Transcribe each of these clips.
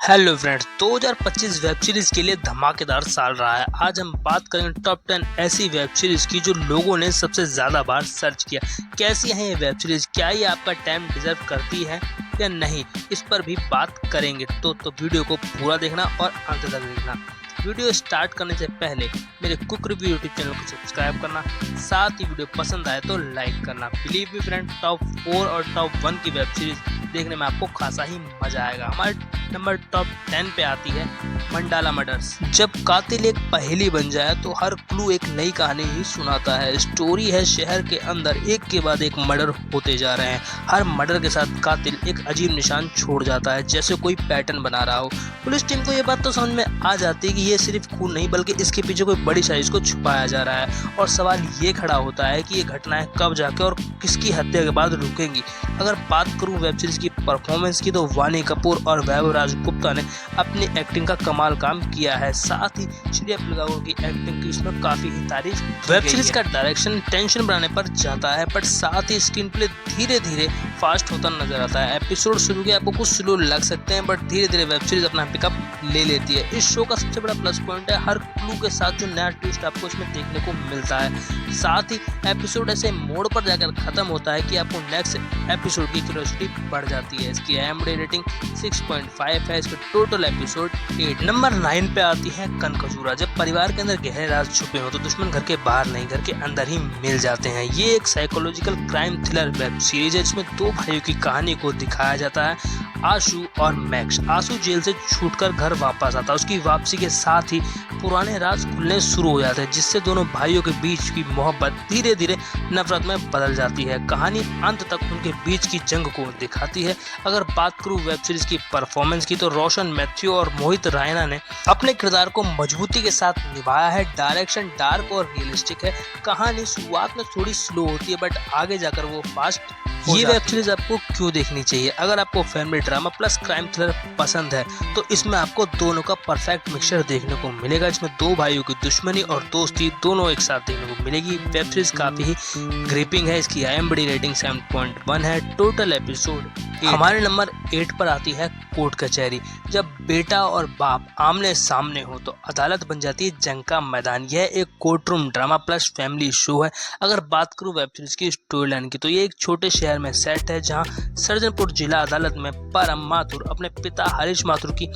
Hello friends, 2025 web series के लिए धमाकेदार साल रहा है। आज हम बात करेंगे टॉप 10 ऐसी वेब सीरीज की जो लोगों ने सबसे ज्यादा बार सर्च किया। कैसी है ये वेब सीरीज, क्या ये आपका टाइम डिजर्व करती है या नहीं, इस पर भी बात करेंगे। तो वीडियो को पूरा देखना और अंत तक देखना। वीडियो स्टार्ट करने से पहले मेरे कुक रिव्यू यूट्यूब चैनल को सब्सक्राइब करना, साथ ही वीडियो पसंद आए तो लाइक करना। बिलीव मी फ्रेंड, टॉप 4 और टॉप 1 की वेब सीरीज देखने में आपको खासा ही मजा आएगा। हमारे नंबर टॉप 10 पे आती है मंडाला मर्डर्स। जब कातिल एक पहेली बन जाए तो हर क्लू एक नई कहानी ही सुनाता है। स्टोरी है शहर के अंदर एक के बाद एक मर्डर होते जा रहे हैं। हर मर्डर के साथ कातिल एक अजीब निशान छोड़ जाता है, जैसे कोई पैटर्न बना रहा हो। पुलिस टीम को ये बात तो समझ में आ जाती है कि ये सिर्फ खून नहीं बल्कि इसके पीछे कोई बड़ी साजिश को छुपाया जा रहा है। और सवाल ये खड़ा होता है कि ये घटनाएं कब जाके और किसकी हत्या के बाद रुकेंगी। अगर बात करूं वेब सीरीज की परफॉर्मेंस की तो वानी कपूर और वैभव राजगुप्ता ने अपनी एक्टिंग का कमाल काम किया है। साथ ही श्रेया पिलगांव की एक्टिंग की इसमें काफी ही तारीफ। वेब सीरीज का डायरेक्शन टेंशन बनाने पर जाता है, बट साथ ही स्क्रीन प्ले धीरे धीरे फास्ट होता नजर आता है। एपिसोड शुरू के आपको कुछ स्लो लग सकते हैं, बट धीरे धीरे वेब सीरीज अपना पिकअप ले लेती है। इस शो का सबसे बड़ा प्लस पॉइंट है हर क्लू के साथ जो नया ट्विस्ट आपको इसमें देखने को मिलता है। साथ ही एपिसोड ऐसे मोड़ पर जाकर खत्म होता है कि आपको नेक्स्ट एपिसोड की क्यूरियोसिटी बढ़ जाती है। इसकी IMDb रेटिंग 6.5 है। इसके टोटल एपिसोड 8। नंबर 9 पे आती है कनखजूरा। जब परिवार के अंदर गहरे राज छुपे हो तो दुश्मन घर के बाहर नहीं, घर के अंदर ही मिल जाते हैं। ये एक psychological crime thriller web series है जिसमें दो भाइयों की कहानी को दिखाया जाता है, आशु और मैक्स। आशु जेल से छूटकर घर वापस आता है। उसकी वापसी के साथ ही पुराने राज खुलने शुरू हो जाते हैं, जिससे दोनों भाइयों के बीच की मोहब्बत धीरे धीरे नफरत में बदल जाती है। कहानी अंत तक उनके बीच की जंग को दिखाती है। अगर बात करूं वेब सीरीज की परफॉर्मेंस की तो रोशन मैथ्यू और मोहित रैना ने अपने किरदार को मजबूती के साथ निभाया है। डायरेक्शन डार्क और रियलिस्टिक है। कहानी शुरुआत में थोड़ी स्लो होती है, बट आगे जाकर वो फास्ट। ये वेब सीरीज आपको क्यों देखनी चाहिए? अगर आपको family drama plus crime thriller पसंद है तो इसमें आपको दोनों का परफेक्ट मिक्सचर देखने को मिलेगा, जिसमें दो भाइयों की दुश्मनी और दोस्ती दोनों एक साथ देखने को मिलेगी। वेब सीरीज काफी ही ग्रिपिंग है। इसकी IMDb रेटिंग 7.1 है। Total episode 8। हमारे नंबर 8 पर आती है कोर्ट कचहरी। जब बेटा और बाप आमने सामने हो तो अदालत बन जाती है जंग का मैदान। यह एक court room drama plus family show है। अगर बात करूं वेब सीरीज की स्टोरी लाइन की तो ये एक छोटे शहर में सेट है, जहां सर्जनपुर जिला अदालत में परम माथुर अपने पिता हरीश माथुर की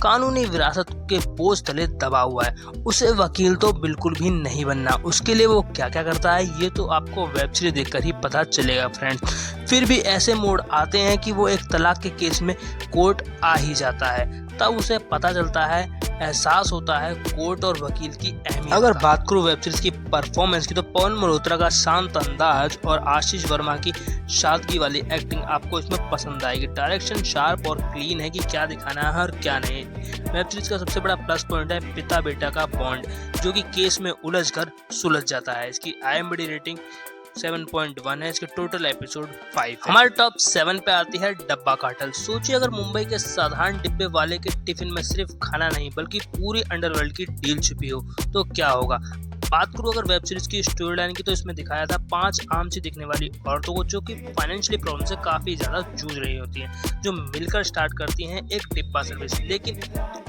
कानूनी विरासत के बोझ तले दबा हुआ है। उसे वकील तो बिल्कुल भी नहीं बनना। उसके लिए वो क्या क्या करता है ये तो आपको वेब सीरीज देखकर ही पता चलेगा फ्रेंड्स। फिर भी ऐसे मोड़ आते हैं कि वो एक तलाक के केस में कोर्ट आ ही जाता है, तब उसे पता चलता है, एहसास होता है कोर्ट और वकील की अहमियत। अगर बात करूं वेब सीरीज की परफॉर्मेंस की तो पवन मल्होत्रा का शांत अंदाज और आशीष वर्मा की सादगी वाली एक्टिंग आपको इसमें पसंद आएगी। डायरेक्शन शार्प और क्लीन है कि क्या दिखाना है और क्या नहीं। वेब सीरीज का सबसे बड़ा प्लस पॉइंट है पिता बेटा का बॉन्ड, जो कि केस में उलझ कर सुलझ जाता है। इसकी IMDb रेटिंग 7.1 है। इसके टोटल एपिसोड 5 है। हमारे टॉप 7 पे आती है डब्बा कार्टेल। सोचिए अगर मुंबई के साधारण डिब्बे वाले के टिफिन में सिर्फ खाना नहीं बल्कि पूरी अंडरवर्ल्ड की डील छुपी हो तो क्या होगा। बात करूं अगर वेब सीरीज की स्टोरी लाइन की तो इसमें दिखाया था 5 आम सी दिखने वाली औरतों को जो कि फाइनेंशियली प्रॉब्लम से काफी ज्यादा जूझ रही होती हैं, जो मिलकर स्टार्ट करती हैं एक डिब्बा सर्विस। लेकिन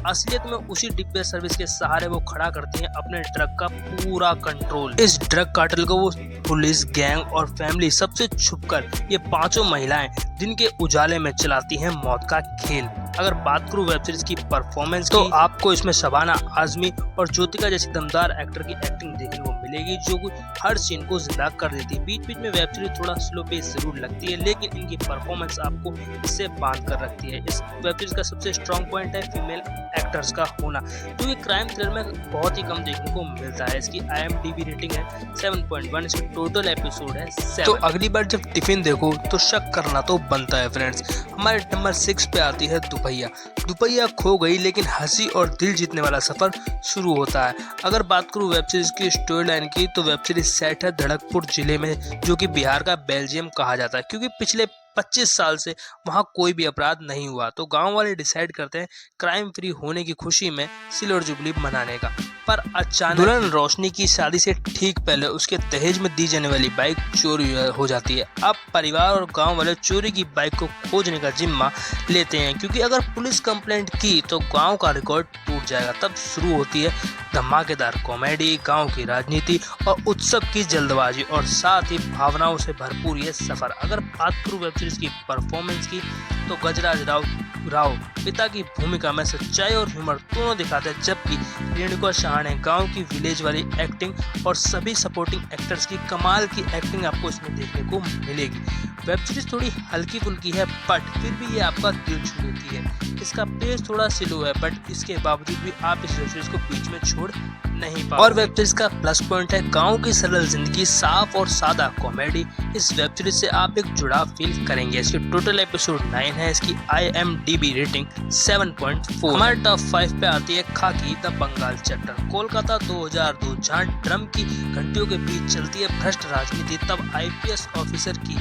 असलियत में उसी डिब्बे सर्विस के सहारे वो खड़ा करती हैं अपने ड्रग का पूरा कंट्रोल। इस ड्रग कार्टेल को वो पुलिस, गैंग और फैमिली सबसे छुपकर ये पांचों महिलाएं दिन के उजाले में चलाती हैं मौत का खेल। अगर बात करूं वेब सीरीज की परफॉर्मेंस तो आपको इसमें शबाना आजमी और ज्योतिका जैसी दमदार एक्टर की एक्टिंग देखने को मिलेगी, जो हर सीन को जिंदा कर देती है। बीच बीच में वेब सीरीज थोड़ा स्लो पेस जरूर लगती है, लेकिन इनकी परफॉर्मेंस आपको इससे बांध कर रखती है। इस वेब सीरीज का सबसे स्ट्रॉन्ग पॉइंट है फीमेल एक्टर्स का होना, जो कि क्राइम थ्रिलर में बहुत ही कम देखने को मिलता है। इसकी IMDb रेटिंग है 7.1। इसके टोटल एपिसोड है 7। तो अगली बार जब टिफिन देखो तो शक करना तो बनता है फ्रेंड्स। हमारे नंबर 6 पे आती है दुपहिया। दुपहिया खो गई लेकिन हंसी और दिल जीतने वाला सफर शुरू होता है। अगर बात करूं वेब सीरीज की स्टोरी लाइन की तो वेब सीरीज सेट है धड़कपुर जिले में, जो कि बिहार का बेल्जियम कहा जाता है, क्योंकि पिछले 25 साल से वहाँ कोई भी अपराध नहीं हुआ। तो गांव वाले डिसाइड करते हैं क्राइम फ्री होने की खुशी में सिल्वर जुबली मनाने का। पर अचानक दुल्हन रोशनी की शादी से ठीक पहले उसके दहेज में दी जाने वाली बाइक चोरी हो जाती है। अब परिवार और गांव वाले चोरी की बाइक को खोजने का जिम्मा लेते हैं, क्योंकि अगर पुलिस कंप्लेंट की तो गांव का रिकॉर्ड टूट जाएगा। तब शुरू होती है धमाकेदार कॉमेडी, गांव की राजनीति और उत्सव की जल्दबाजी और साथ ही भावनाओं से भरपूर ये सफर। अगर बात करूं वेब सीरीज की परफॉर्मेंस की तो गजराज राव पिता की भूमिका में सच्चाई और ह्यूमर दोनों दिखाते हैं, जबकि रेणुका शाह ने गांव की विलेज वाली एक्टिंग और सभी सपोर्टिंग एक्टर्स की कमाल की एक्टिंग आपको इसमें देखने को मिलेगी। वेब सीरीज थोड़ी हल्की फुल्की है बट फिर भी ये आपका दिल छू लेती है। इसका पेस थोड़ा स्लो है बट इसके बावजूद भी आप इस वेब सीरीज को बीच में छोड़ नहीं पाओगे। और वेब सीरीज का प्लस पॉइंट है गांव की सरल जिंदगी, साफ और सादा कॉमेडी। इस वेब सीरीज से आप एक जुड़ाव फील करेंगे। इसकी टोटल एपिसोड 9 है। इसकी IMDb रेटिंग 7.4। हमारे टॉप 5 पे आती है खाकी द बंगाल चैप्टर। कोलकाता 2002, जहाँ ड्रम की घंटियों के बीच चलती है भ्रष्ट राजनीति, तब IPS ऑफिसर की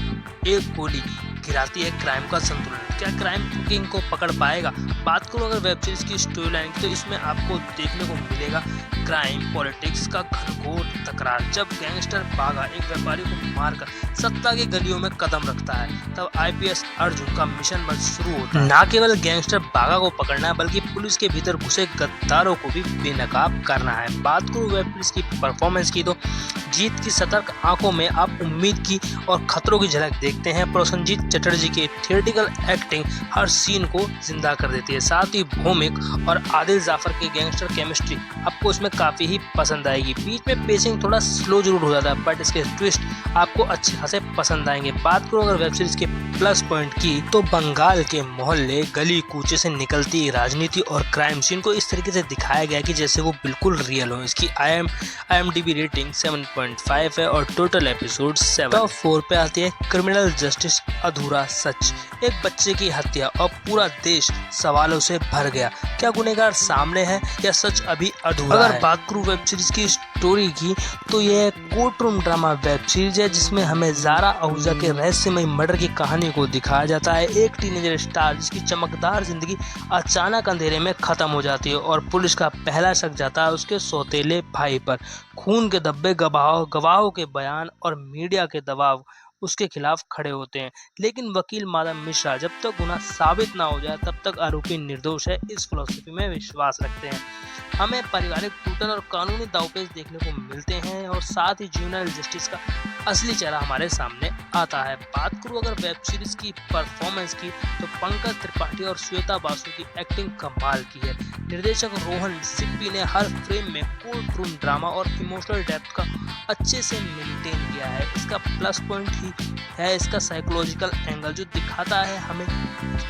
एक गोली गिराती है क्राइम का संतुलन। क्या क्राइम किंग को पकड़ पाएगा? बात करूं अगर वेब सीरीज की स्टोरी लाइन की तो इसमें आपको देखने को मिलेगा क्राइम पॉलिटिक्स का घनघोर तकरार। जब गैंगस्टर बागा एक व्यापारी को मारकर सत्ता की गलियों में कदम रखता है, तब IPS अर्जुन का मिशन बस शुरू होता है। न केवल गैंगस्टर बागा को पकड़ना है बल्कि पुलिस के भीतर घुसे गद्दारों को भी बेनकाब करना है। बात करूं वेब सीरीज की परफॉर्मेंस की तो जीत की सतर्क आंखों में आप उम्मीद की और खतरों की झलक देखते हैं। प्रोसेनजीत चटर्जी की थिएट्रिकल एक्टिंग हर सीन को जिंदा कर देती है। साथ ही भौमिक और आदिल जाफर की गैंगस्टर केमिस्ट्री आपको इसमें काफी ही पसंद आएगी। बीच में पेसिंग थोड़ा स्लो जरूर हो जाता है बट इसके ट्विस्ट आपको अच्छे खासे पसंद आएंगे। बात करूं अगर वेब सीरीज के प्लस पॉइंट की तो बंगाल के मोहल्ले गली कूचे से निकलती राजनीति और क्राइम सीन को इस तरीके से दिखाया गया कि जैसे वो बिल्कुल रियल हो। इसकी IMDb रेटिंग 7.5 है और टोटल एपिसोड 7। टॉप 4 पे आती है क्रिमिनल जस्टिस अधूरा सच। एक बच्चे की हत्या और पूरा देश सवालों से भर गया। क्या गुनहगार सामने है या सच अभी अधूरा है? बात करूं वेब सीरीज की स्टोरी की तो यह court room drama web series है जिसमें हमें ज़ारा आहूजा के रहस्यमय मर्डर की कहानी को दिखाया जाता है। एक टीनेजर स्टार जिसकी चमकदार जिंदगी अचानक अंधेरे में खत्म हो जाती है और पुलिस का पहला शक जाता है उसके सौतेले भाई पर। खून के धब्बे, गवाहों के बयान और मीडिया के दबाव उसके खिलाफ खड़े होते हैं, लेकिन वकील माधव मिश्रा जब तक गुनाह साबित ना हो जाए तब तक आरोपी निर्दोष है, इस फिलॉसफी में विश्वास रखते हैं। हमें पारिवारिक टूटन और कानूनी दावपेच देखने को मिलते हैं और साथ ही जुवेनाइल जस्टिस का असली चेहरा हमारे सामने आता है। बात करूं अगर वेब सीरीज की परफॉर्मेंस की तो पंकज त्रिपाठी और श्वेता बासु की एक्टिंग कमाल की है। निर्देशक रोहन सिप्पी ने हर फ्रेम में कोर्ट रूम ड्रामा और इमोशनल डेप्थ का अच्छे से मेंटेन किया है। इसका प्लस पॉइंट ही है इसका साइकोलॉजिकल एंगल, जो दिखाता है हमें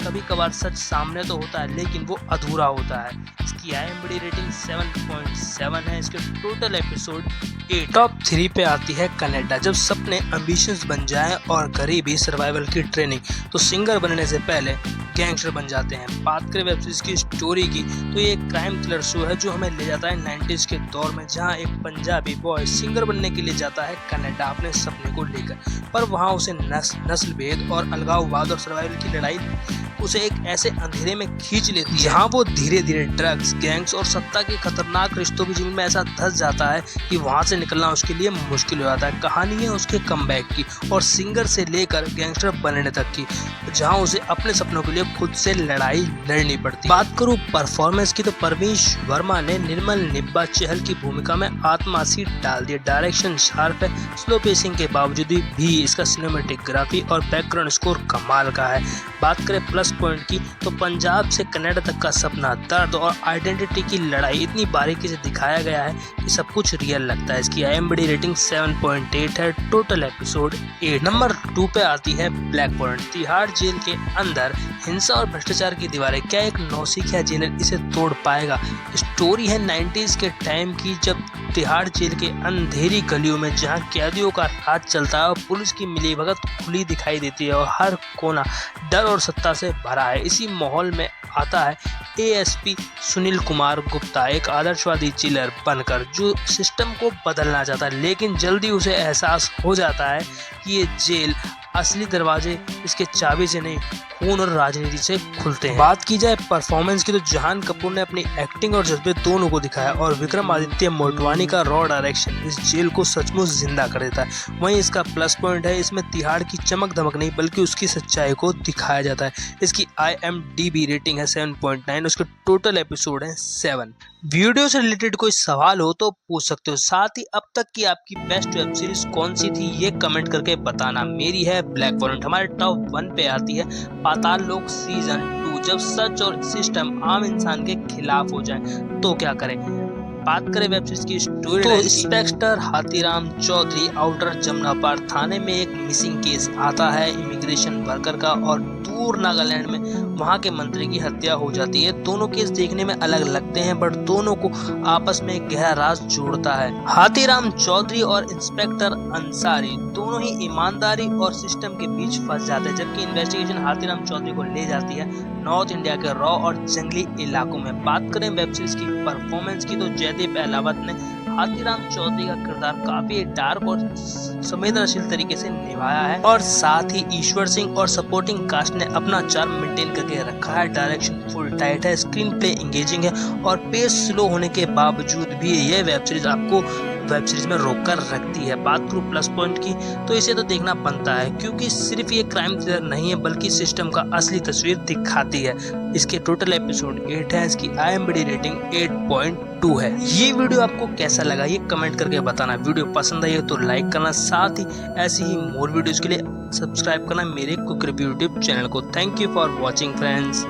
कभी कभार सच सामने तो होता है लेकिन वो अधूरा होता है। इसकी IMDb रेटिंग 7.7 है। इसके टोटल एपिसोड 8। टॉप 3 पे आती है कनाडा। जब सपने एम्बिशंस बन जाएं और गरीबी सर्वाइवल की ट्रेनिंग तो सिंगर बनने से पहले गैंगस्टर बन जाते हैं। बात करें वेब सीरीज की स्टोरी की तो ये एक क्राइम थ्रिलर शो है जो हमें ले जाता है 90s के दौर में, जहां एक पंजाबी बॉय सिंगर बनने के लिए जाता है कनाडा अपने सपने को लेकर, पर वहां उसे नस्ल भेद और अलगाववाद और सर्वाइवल की लड़ाई उसे एक ऐसे अंधेरे में खींच लेती है जहां वो धीरे धीरे ड्रग्स, गैंग्स और सत्ता के खतरनाक रिश्तों के जीवन में ऐसा धंस जाता है कि वहां से निकलना उसके लिए मुश्किल हो जाता है। कहानी है उसके कमबैक की और सिंगर से लेकर गैंगस्टर बनने तक की, जहां उसे अपने सपनों के लिए खुद से लड़ाई लड़नी पड़ती है। बात करूं परफॉर्मेंस की तो परमीश वर्मा ने निर्मल निब्बा चहल की भूमिका में आत्मा सी डाल दी। डायरेक्शन शार्प है, स्लो पेसिंग के बावजूद भी इसका सिनेमेटोग्राफी और बैकग्राउंड स्कोर कमाल का है। बात करें प्लस पॉइंट की तो पंजाब से कनाडा तक का सपना, दर्द और आइडेंटिटी की लड़ाई इतनी बारीकी से दिखाया गया है कि सब कुछ रियल लगता है। इसकी IMDb रेटिंग 7.8 है। Total episode 8। नंबर 2 पे आती है ब्लैक पॉइंट। तिहाड़ जेल के अंदर हिंसा और भ्रष्टाचार की दीवारें, क्या एक नौसिखिया जेलर इसे तोड़ पाएगा? स्टोरी है 90s के टाइम की, जब तिहाड़ जेल के अंधेरी गलियों में जहां कैदियों का राज चलता है और पुलिस की मिलीभगत खुली दिखाई देती है और हर कोना डर और सत्ता से भरा है। इसी माहौल में आता है ASP सुनील कुमार गुप्ता, एक आदर्शवादी जेलर बनकर जो सिस्टम को बदलना चाहता है, लेकिन जल्दी उसे एहसास हो जाता है कि ये जेल असली दरवाजे इसके चाबी से नहीं, खून और राजनीति से खुलते हैं। बात की जाए परफॉर्मेंस की तो जहान कपूर ने अपनी एक्टिंग और जज्बे दोनों को दिखाया और विक्रमादित्य मोटवानी का रॉ डायरेक्शन इस जेल को सचमुच जिंदा कर देता है। वहीं इसका प्लस पॉइंट है, इसमें तिहाड़ की चमक धमक नहीं बल्कि उसकी सच्चाई को दिखाया जाता है। इसकी IMDb रेटिंग है 7.9, उसके टोटल एपिसोड है 7। वीडियो से रिलेटेड कोई सवाल हो तो पूछ सकते हो। साथ ही अब तक की आपकी बेस्ट वेब सीरीज कौन सी थी ये कमेंट करके बताना। मेरी है ब्लैक वॉरेंट, हमारे टॉप 1 पे आती है पाताल लोक सीजन 2। जब सच और सिस्टम आम इंसान के खिलाफ हो जाए तो क्या करें। बात करें वेब सीरीज की स्टोरी तो इंस्पेक्टर हाथीराम चौधरी आउटर जमुना पार थाने में एक मिसिंग केस आता है इमिग्रेशन वर्कर का और दूर नागालैंड में वहां के मंत्री की हत्या हो जाती है। दोनों केस देखने में अलग लगते हैं बट दोनों को आपस में एक गहरा राज जोड़ता है। हाथीराम चौधरी और इंस्पेक्टर अंसारी दोनों ही ईमानदारी और सिस्टम के बीच फंस जाते हैं, जबकि इन्वेस्टिगेशन हाथीराम चौधरी को ले जाती है नॉर्थ इंडिया के रॉ और जंगली इलाकों में। बात करें वेब सीरीज की परफॉर्मेंस की तो जयदीप अहलावत ने हाथीराम चौधरी का किरदार काफी डार्क और संवेदनशील तरीके से निभाया है और साथ ही ईश्वर सिंह और सपोर्टिंग कास्ट ने अपना चार्म मेंटेन करके रखा है। डायरेक्शन फुल टाइट है, स्क्रीन प्ले एंगेजिंग है और पेस स्लो होने के बावजूद भी यह वेब सीरीज आपको वेब सीरीज में रोक कर रखती है। बात करूं प्लस पॉइंट की तो इसे तो देखना बनता है क्योंकि सिर्फ ये क्राइम थ्रिलर नहीं है बल्कि सिस्टम का असली तस्वीर दिखाती है। इसके टोटल एपिसोड 8 है, इसकी IMDb रेटिंग 8.2 है। ये वीडियो आपको कैसा लगा ये कमेंट करके बताना। वीडियो पसंद आई हो तो लाइक करना, साथ ही ऐसी ही मोर वीडियोज के लिए सब्सक्राइब करना मेरे कुक रिव्यू यूट्यूब चैनल को। Thank you for watching friends.